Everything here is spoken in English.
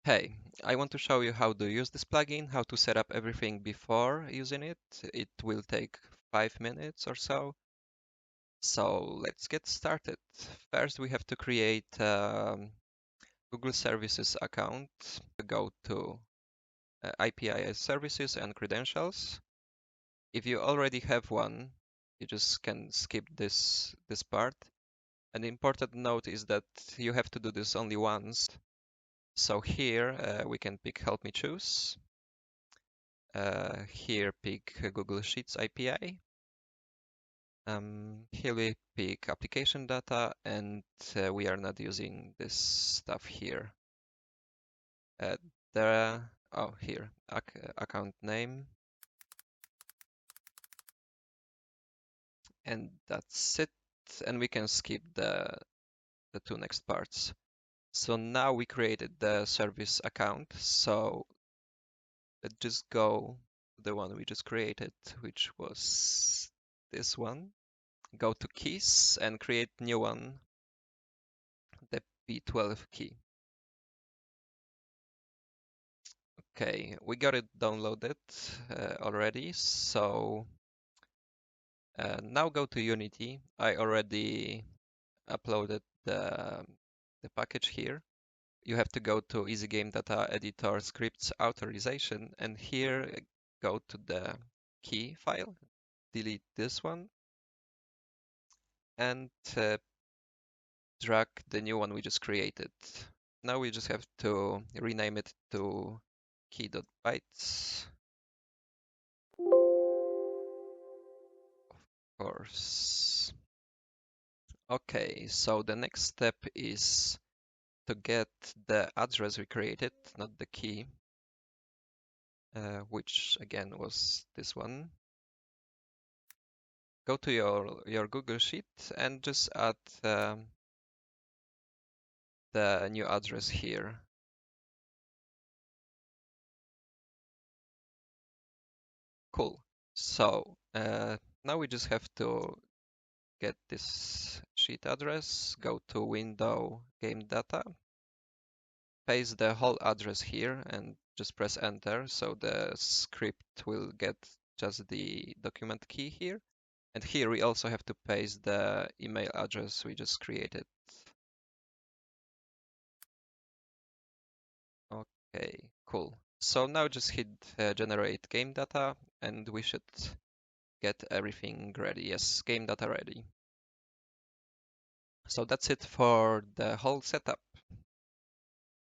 Hey, I want to show you how to use this plugin, how to set up everything before using it. It will take 5 minutes or so. So let's get started. First, we have to create a Google Services account. Go to IPIS services and credentials. If you already have one, you just can skip this part. An important note is that you have to do this only once. So here we can pick Help Me Choose. Here pick Google Sheets API. Here we pick application data, and we are not using this stuff here. Here, account name. And that's it. And we can skip the two next parts. So now we created the service account. So let's just go to the one we just created, which was this one. Go to keys and create new one, the P12 key. Okay, we got it downloaded already. So now go to Unity. I already uploaded the package here. You have to go to Easy Game Data Editor Scripts Authorization, and here go to the key file, delete this one, and drag the new one we just created. Now we just have to rename it to key.bytes. Of course. Okay, so the next step is to get the address we created, not the key, which again was this one. Go to your Google Sheet and just add the new address here. Cool. So now we just have to get this sheet address, go to Window, Game Data, paste the whole address here and just press enter. So the script will get just the document key here. And here we also have to paste the email address we just created. Okay, cool. So now just hit generate game data and we should get everything ready. Yes, game data ready. So that's it for the whole setup.